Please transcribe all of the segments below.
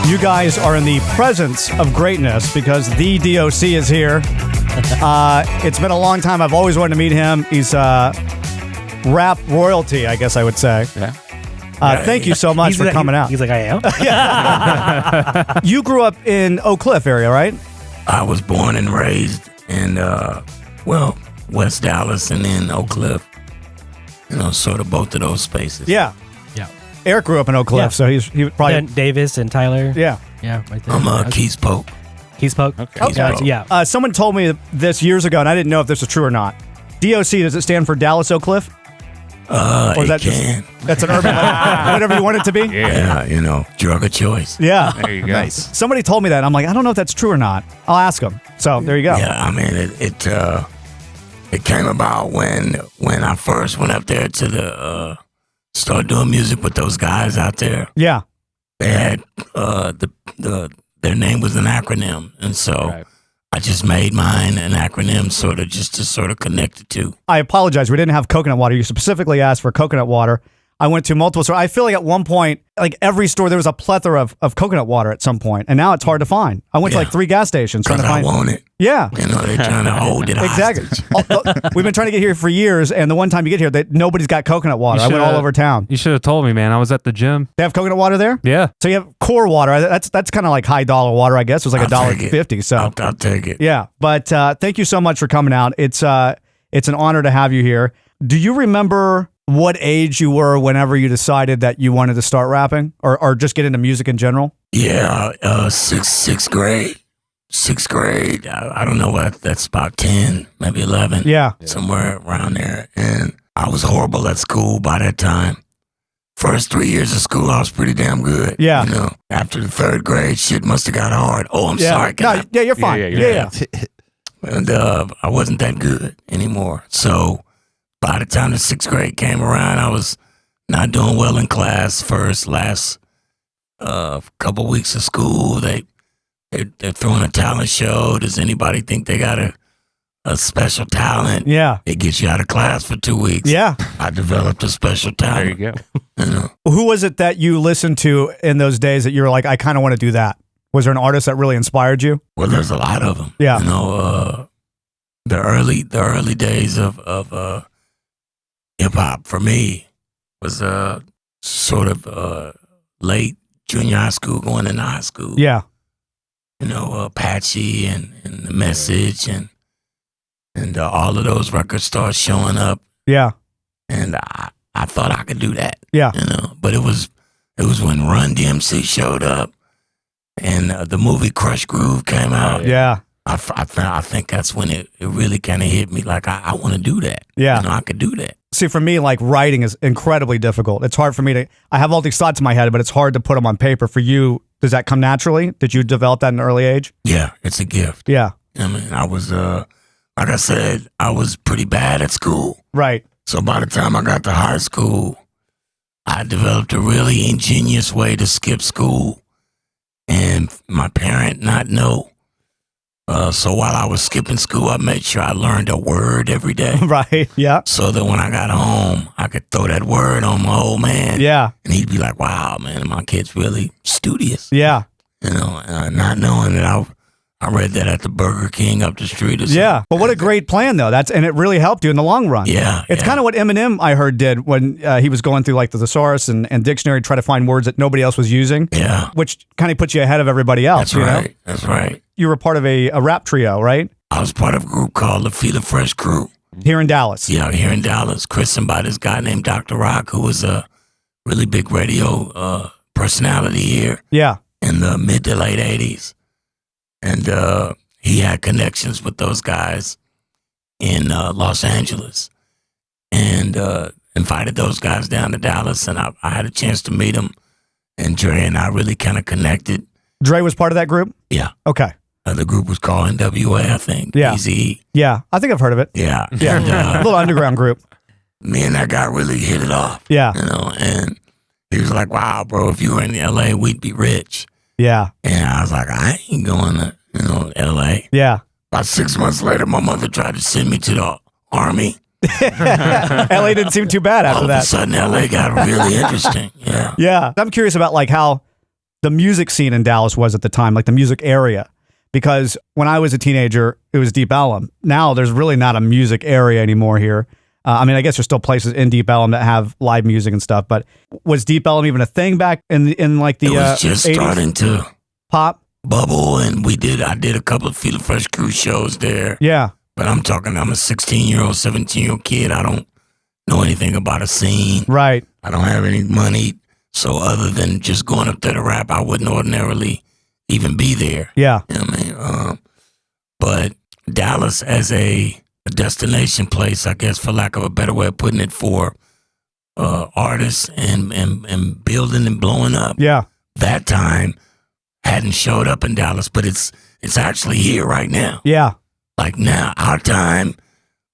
You guys are in the presence of greatness because the D.O.C is here. It's been a long time. I've always wanted to meet him. He's rap royalty, I guess I would say. Yeah. Thank you so much for coming out. He's like, I am? You grew up in Oak Cliff area, right? I was born and raised in, West Dallas and then Oak Cliff. You know, sort of both of those spaces. Yeah. Yeah. Eric grew up in Oak Cliff, Yeah. so he probably... And Davis and Tyler. Yeah. Yeah, right there. I'm Keys Polk. Keys Polk. Okay. Gotcha, yeah. Someone told me this years ago, and I didn't know if this was true or not. D.O.C, does it stand for Dallas Oak Cliff? Or is that can. That's an urban legend, whatever you want it to be? Yeah, you know, drug of choice. Yeah. There you go. Nice. Somebody told me that. I'm like, I don't know if that's true or not. I'll ask them. So there you go. Yeah, I mean, it came about when I first went up there to the start doing music with those guys out there. Yeah. They had their name was an acronym, and so Right. I just made mine an acronym, just to connect the two. I apologize. We didn't have coconut water. You specifically asked for coconut water. I went to multiple stores. I feel like at one point, like every store, there was a plethora of coconut water at some point, and now it's hard to find. I went to like 3 gas stations trying Because to I find. want it. Yeah. You know, they're trying to hold it Exactly. hostage. We've been trying to get here for years, and the one time you get here, nobody's got coconut water. I went all over town. You should have told me, man. I was at the gym. They have coconut water there? Yeah. So you have core water. That's kind of like high dollar water, I guess. It was like I'll take it. $1.50. So I'll take it. yeah. But thank you so much for coming out. It's an honor to have you here. Do you remember what age you were whenever you decided that you wanted to start rapping or just get into music in general? Yeah, sixth grade. Sixth grade. I don't know what. That's about 10, maybe 11. Yeah. Somewhere around there. And I was horrible at school by that time. First 3 years of school, I was pretty damn good. Yeah. You know, after the 3rd grade, shit must have got hard. Oh, I'm sorry. No, you're fine. Yeah. And I wasn't that good anymore. So by the time the 6th grade came around, I was not doing well in class. Last couple weeks of school, they're throwing a talent show. Does anybody think they got a special talent? Yeah. It gets you out of class for 2 weeks. Yeah. I developed a special There talent. you go. You know? Who was it that you listened to in those days that you were like, I kind of want to do that? Was there an artist that really inspired you? Well, there's a lot of them. Yeah. You know, the early days of hip hop for me was sort of late junior high school, going into high school. Yeah. You know, Apache and The Message and all of those records started showing up, Yeah. and I thought I could do that. Yeah. You know, but it was when Run DMC showed up, and the movie Crush Groove came out. Yeah. I think that's when it really kind of hit me. Like I want to do that. Yeah. You know, I could do that. See, for me, like writing is incredibly difficult. It's hard for me I have all these thoughts in my head, but it's hard to put them on paper. For you, does that come naturally? Did you develop that at an early age? Yeah, it's a gift. Yeah. I mean, I was like I said, I was pretty bad at school. Right. So by the time I got to high school, I developed a really ingenious way to skip school, and my parent not know. So while I was skipping school, I made sure I learned a word every day. Right. Yeah. So that when I got home, I could throw that word on my old man. Yeah. And he'd be like, wow, man, my kid's really studious. Yeah. You know, not knowing that I read that at the Burger King up the street or something. Yeah. But what a great plan, though. And it really helped you in the long run. Yeah. It's kind of what Eminem, I heard, did when he was going through like the thesaurus and dictionary to try to find words that nobody else was using. Yeah. Which kind of puts you ahead of everybody else. That's you right. know? That's right. You were part of a rap trio, right? I was part of a group called the Feel the Fresh Crew. Here in Dallas. Yeah, here in Dallas. Christened by this guy named Dr. Rock, who was a really big radio personality here Yeah. in the mid to late 80s. And he had connections with those guys in Los Angeles. And invited those guys down to Dallas, and I had a chance to meet them. And Dre and I really kind of connected. Dre was part of that group? Yeah. Okay. The group was called N.W.A, I think. Yeah. Eazy-E. Yeah. I think I've heard of it. Yeah. Yeah. And, A little underground group. me and that guy really hit it off. Yeah. You know, and he was like, wow, bro, if you were in LA, we'd be rich. Yeah. And I was like, I ain't going to, LA. Yeah. About 6 months later, my mother tried to send me to the Army. LA didn't seem too bad after All of that. a sudden, LA got really interesting. Yeah. Yeah. I'm curious about like how the music scene in Dallas was at the time, like the music area. Because when I was a teenager, it was Deep Ellum. Now there's really not a music area anymore here. I mean, I guess there's still places in Deep Ellum that have live music and stuff, but was Deep Ellum even a thing back in like the It was just 80s? starting to Pop? bubble, and I did a couple of Feel the Fresh Crew shows there. Yeah. But I'm a 16-year-old, 17-year-old kid. I don't know anything about a scene. Right. I don't have any money. So other than just going up there to rap, I wouldn't ordinarily even be there. Yeah. You know what I mean? But Dallas as a destination place, I guess, for lack of a better way of putting it, for artists and building and blowing up. Yeah. That time hadn't showed up in Dallas, but it's actually here right now. Yeah. Like now, our time,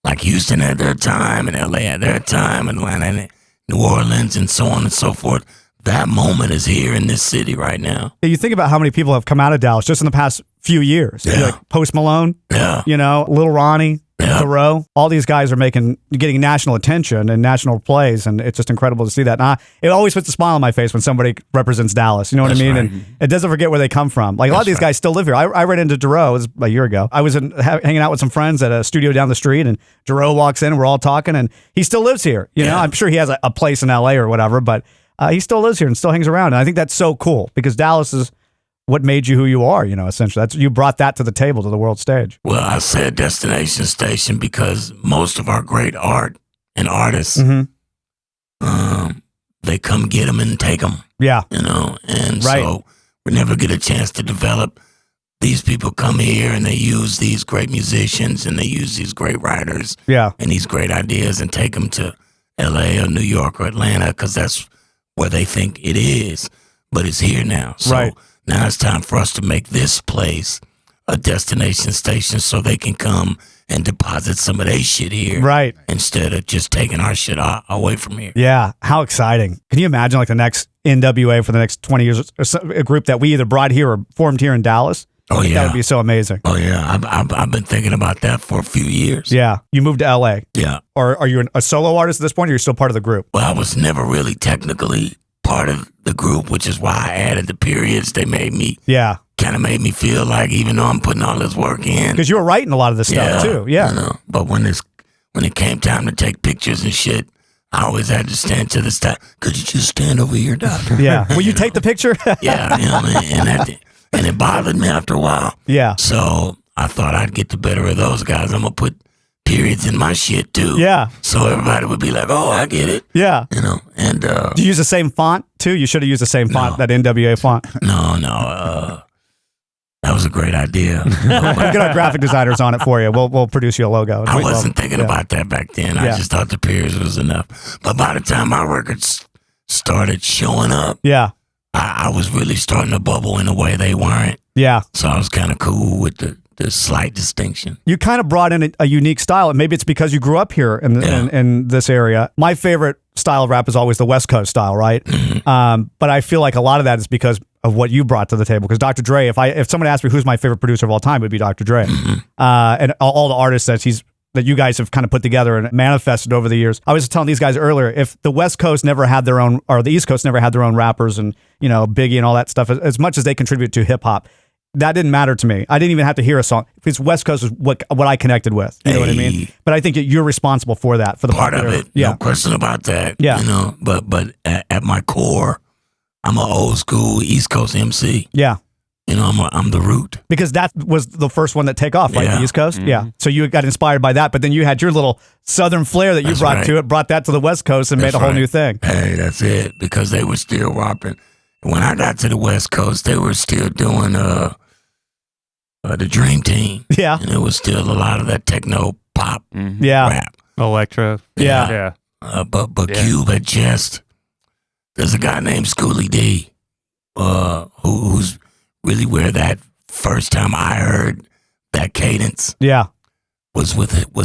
like Houston had their time, and LA had their time, and Atlanta and New Orleans, and so on and so forth. That moment is here in this city right now. You think about how many people have come out of Dallas just in the past few years. Yeah. Like Post Malone, Yeah. you know, Lil Ronnie, Yeah. Thoreau. All these guys are getting national attention and national plays, and it's just incredible to see that. And it always puts a smile on my face when somebody represents Dallas. You know what That's I mean? right. And it doesn't forget where they come from. Like a lot of these guys still live here. I ran into Dre, it was a year ago. I was hanging out with some friends at a studio down the street, and Dre walks in, and we're all talking, and he still lives here. You know, Yeah. I'm sure he has a place in LA or whatever, but he still lives here and still hangs around. And I think that's so cool because Dallas is what made you who you are, you know, essentially. You brought that to the table, to the world stage. Well, I said destination station because most of our great art and artists, they come get them and take them. Yeah. You know, and Right. so we never get a chance to develop. These people come here and they use these great musicians and they use these great writers Yeah. and these great ideas and take them to LA or New York or Atlanta because that's where they think it is. But it's here now. So Right. now it's time for us to make this place a destination station so they can come and deposit some of their shit here. Right. Instead of just taking our shit away from here. Yeah. How exciting. Can you imagine like the next N.W.A. for the next 20 years, or a group that we either brought here or formed here in Dallas? Oh, yeah. That would be so amazing. Oh, yeah. I've been thinking about that for a few years. Yeah. You moved to L.A. Yeah. Or are you a solo artist at this point, or are you still part of the group? Well, I was never really technically part of the group, which is why I added the periods. They made me, Yeah. kind of made me feel like even though I'm putting all this work in. Because you were writing a lot of this stuff too. Yeah. You know, but when it came time to take pictures and shit, I always had to stand to the side. Could you just stand over here, doctor? Yeah. Will you take the picture? Yeah, you know what I mean? And it bothered me after a while. Yeah. So I thought I'd get the better of those guys. I'm going to put periods in my shit too. Yeah. So everybody would be like, oh, I get it. Yeah. You know, and Do you use the same font too? You should have used the same font, that N.W.A. font. no, that was a great idea. We'll get our graphic designers on it for you. We'll produce you a logo. I wasn't thinking about that back then. I Yeah. just thought the periods was enough. But by the time my records started showing up, Yeah. I was really starting to bubble in a way they weren't. Yeah. So I was kind of cool with the slight distinction. You kind of brought in a unique style, and maybe it's because you grew up here in this area. My favorite style of rap is always the West Coast style, right? But I feel like a lot of that is because of what you brought to the table. Because Dr. Dre, if someone asked me who's my favorite producer of all time, it would be Dr. Dre. And all the artists that you guys have kind of put together and manifested over the years. I was telling these guys earlier, if the West Coast never had their own, or the East Coast never had their own rappers and, you know, Biggie and all that stuff, as much as they contribute to hip hop, that didn't matter to me. I didn't even have to hear a song. Because West Coast is what I connected with. You know what I mean? But I think that you're responsible for that, for the Part of it. Yeah. No question about that. Yeah. You know, but at my core, I'm an old school East Coast MC. Yeah. You know, I'm the root. Because that was the first one that take off, right? Yeah. The East Coast? Yeah. So you got inspired by that, but then you had your little Southern flair that you That's brought right. to it, brought that to the West Coast and That's made a whole right. new thing. Hey, that's it. Because they were still rapping. When I got to the West Coast, they were still doing the Dream Team. Yeah. And it was still a lot of that techno pop Yeah. rap. Electro. Yeah. Yeah. But Yeah. Cube had just, there's a guy named Schoolie D, who's really where that first time I heard that cadence Yeah. was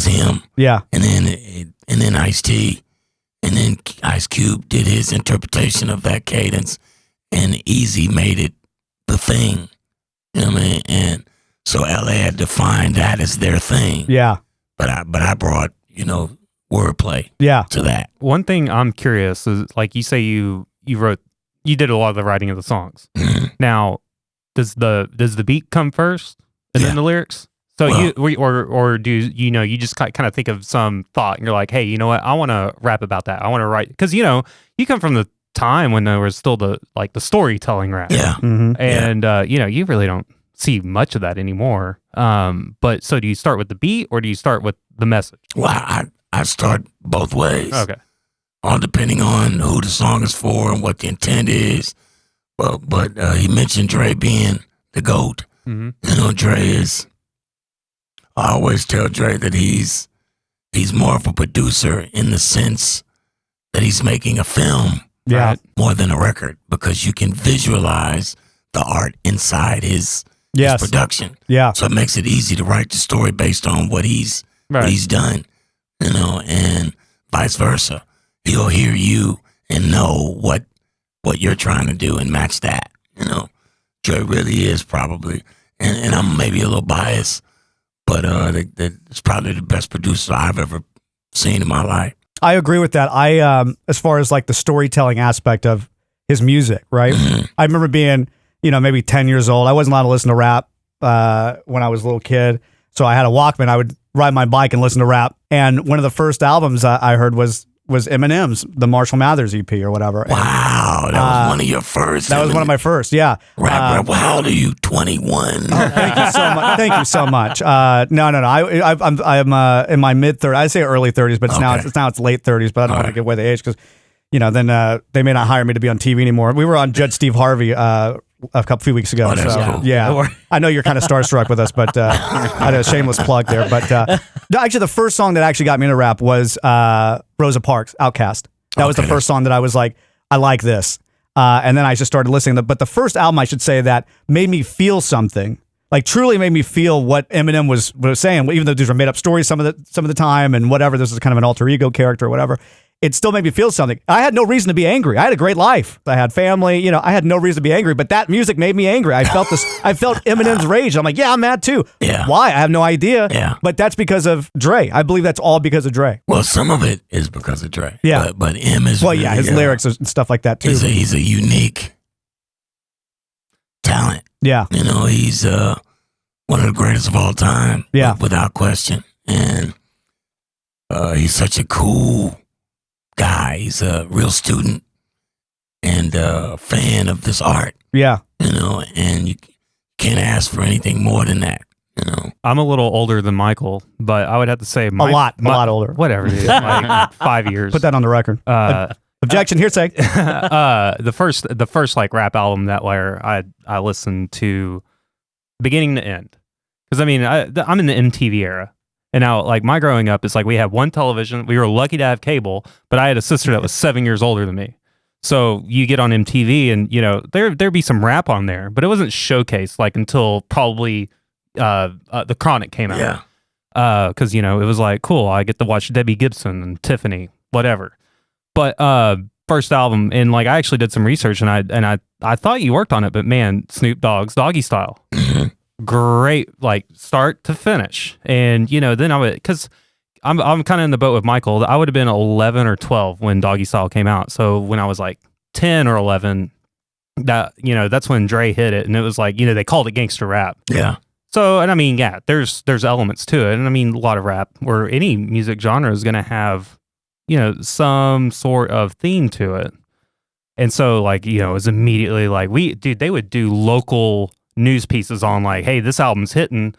him. Yeah. And then Ice-T, and then Ice Cube did his interpretation of that cadence, and Eazy made it the thing. You know what I mean? And so LA had defined that as their thing. Yeah. But I brought, you know, wordplay Yeah. to that. One thing I'm curious is, like you say, you wrote, you did a lot of the writing of the songs. Now, does the beat come first and then the lyrics? So or do you just kind of think of some thought and you're like, hey, you know what? I want to rap about that. I want to write, because you come from the time when there was still the storytelling rap. Yeah. And you really don't see much of that anymore. But so do you start with the beat or do you start with the message? Well, I start both ways. Okay. All depending on who the song is for and what the intent is. But he mentioned Dre being the GOAT. Dre is. I always tell Dre that he's more of a producer in the sense that he's making a film more than a record, because you can visualize the art inside his production. Yeah. So it makes it easy to write the story based on what he's done, and vice versa. He'll hear you and know what you're trying to do and match that. Dre really is probably, and I'm maybe a little biased, but it's probably the best producer I've ever seen in my life. I agree with that. As far as like the storytelling aspect of his music, right? I remember being, maybe 10 years old. I wasn't allowed to listen to rap when I was a little kid. So I had a Walkman. I would ride my bike and listen to rap. And one of the first albums I heard was Eminem's, the Marshall Mathers EP or whatever. Wow, that was one of your first. That was one of my first, yeah. Rap. How old are you? 21. Thank you so much. Thank you so much. No. I'm in my mid 30s. I say early 30s, but it's late 30s. But I don't want to give away the age because, then they may not hire me to be on TV anymore. We were on Judge Steve Harvey a few weeks ago. Cool. Yeah, I know you're kind of starstruck with us, but I had a shameless plug there. But no, actually, the first song that actually got me into rap was Rosa Parks, Outkast. That was the first song that I was like, I like this. And then I just started listening. But the first album, I should say, that made me feel something, like truly made me feel what Eminem was saying, even though these were made up stories some of the time and whatever. This is kind of an alter ego character or whatever. It still made me feel something. I had no reason to be angry. I had a great life. I had family. I had no reason to be angry. But that music made me angry. I felt this. I felt Eminem's rage. I'm like, yeah, I'm mad too. Yeah. Why? I have no idea. Yeah. But that's because of Dre. I believe that's all because of Dre. Well, some of it is because of Dre. Yeah. But M is. Well, really, his lyrics and stuff like that too. He's a unique talent. Yeah. He's one of the greatest of all time. Yeah. Without question. And he's such a cool guy. He's a real student and a fan of this art. Yeah. And you can't ask for anything more than that. I'm a little older than Michael, but I would have to say a lot older. Whatever, dude, like 5 years. Put that on the record. Objection, hearsay. The first like rap album that where I listened to beginning to end, because I'm in the MTV era. And now, like, my growing up is like we had one television. We were lucky to have cable, but I had a sister that was 7 years older than me. So you get on MTV and, there'd be some rap on there, but it wasn't showcased like until probably The Chronic came out. Yeah. Because, it was like, cool, I get to watch Debbie Gibson and Tiffany, whatever. But first album, and like I actually did some research and I thought you worked on it, but man, Snoop Dogg's Doggy Style. Great, like start to finish. And then I would, because I'm kind of in the boat with Michael. I would have been 11 or 12 when Doggy Style came out. So when I was like 10 or 11, that's when Dre hit it, and it was like, they called it gangster rap. Yeah. So, and there's elements to it, and a lot of rap or any music genre is going to have some sort of theme to it. And so like it was immediately like they would do local news pieces on like, hey, this album's hitting,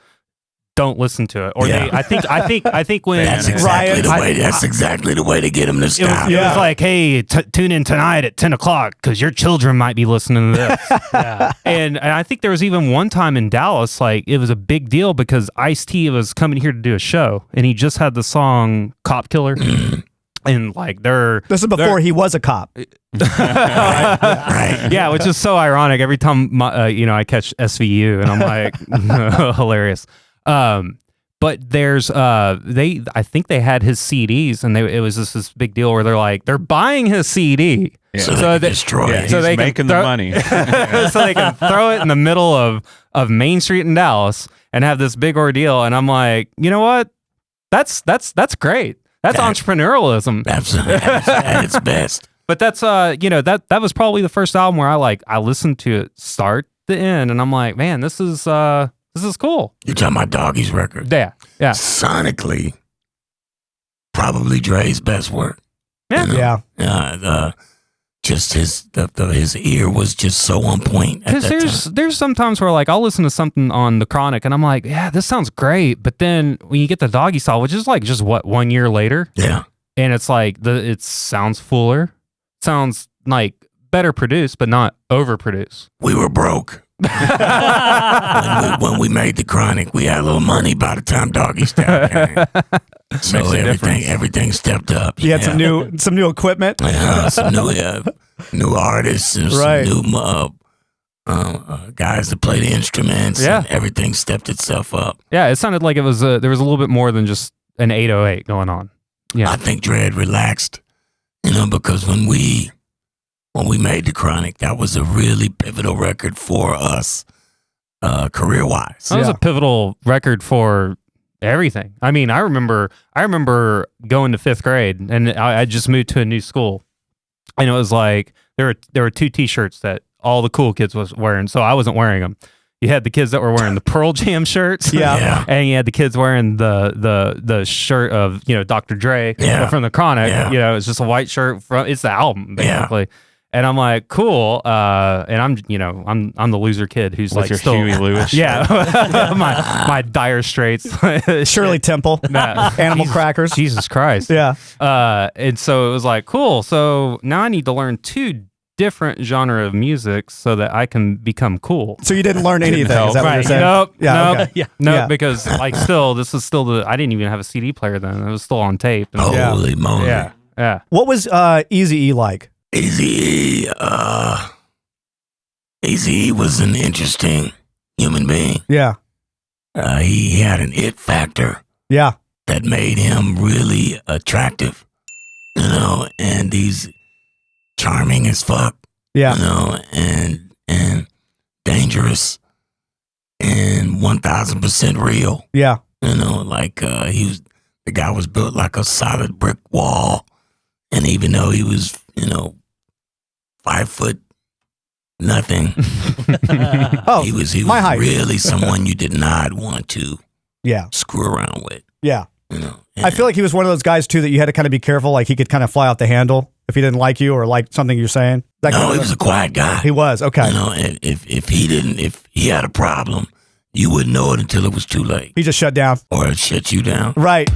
don't listen to it. Or I think when that's exactly the way to get them to stop. It was like, hey, tune in tonight at 10 o'clock because your children might be listening to this. And I think there was even one time in Dallas, like it was a big deal because Ice-T was coming here to do a show, and he just had the song Cop Killer. And like this is before he was a cop. Right. Yeah, which is so ironic. Every time I catch SVU and I'm like hilarious. But there's I think they had his CDs, and it was just this big deal where they're buying his CD. Yeah. So they destroy it. So they making the money. So they can throw it in the middle of Main Street in Dallas and have this big ordeal. And I'm like, you know what? That's great. That's entrepreneurialism. Absolutely. At its best. But that's that was probably the first album where I listened to it start to end, and I'm like, man, this is cool. You're talking about Doggy's record. Yeah. Sonically, probably Dre's best work. Yeah. Yeah. Just his ear was just so on point. Because there's sometimes where like I'll listen to something on the Chronic and I'm like, yeah, this sounds great, but then when you get the Doggy Style, which is like just what 1 year later, Yeah. and it's like it sounds fuller, sounds like better produced, but not overproduced. We were broke. when we made the Chronic, we had a little money by the time Doggy Style came. So everything stepped up. You had some new equipment. Some new artists, and Right. some new guys that play the instruments. Yeah. And everything stepped itself up. Yeah, it sounded like it was there was a little bit more than just an 808 going on. Yeah. I think Dre had relaxed, because when we made the Chronic, that was a really pivotal record for us, career-wise. That was a pivotal record for everything. I mean, I remember going to 5th grade, and I just moved to a new school, and it was like there were 2 T-shirts that all the cool kids was wearing, so I wasn't wearing them. You had the kids that were wearing the Pearl Jam shirts, Yeah. and you had the kids wearing the shirt of Dr. Dre from the Chronic. Yeah. It's just a white shirt it's the album basically. And I'm like, cool. And I'm the loser kid who's With like your still Huey Lewis. Yeah, my Dire Straits. Shirley Temple. Animal crackers. Jesus Christ. Yeah. And so it was like, cool. So now I need to learn 2 different genre of music so that I can become cool. So you didn't learn anything. Is that what you're saying? Nope. Yeah. Nope. Okay. No, Yeah. because this is still I didn't even have a CD player then. It was still on tape. And Holy moly. Yeah. What was Eazy-E like? Eazy-E was an interesting human being. Yeah. He had an it factor Yeah. that made him really attractive, and he's charming as fuck, Yeah. and dangerous and 1000% real. Yeah. The guy was built like a solid brick wall, and even though he was 5 foot nothing, Oh, he was my height. really someone you did not want to Yeah. screw around with. Yeah. And I feel like he was one of those guys too that you had to kind of be careful. Like he could kind of fly out the handle if he didn't like you or like something you're saying. That kind no, of he was a quiet guy. He was okay. And if he had a problem, you wouldn't know it until it was too late, He just shut down. or it shut you down. Right.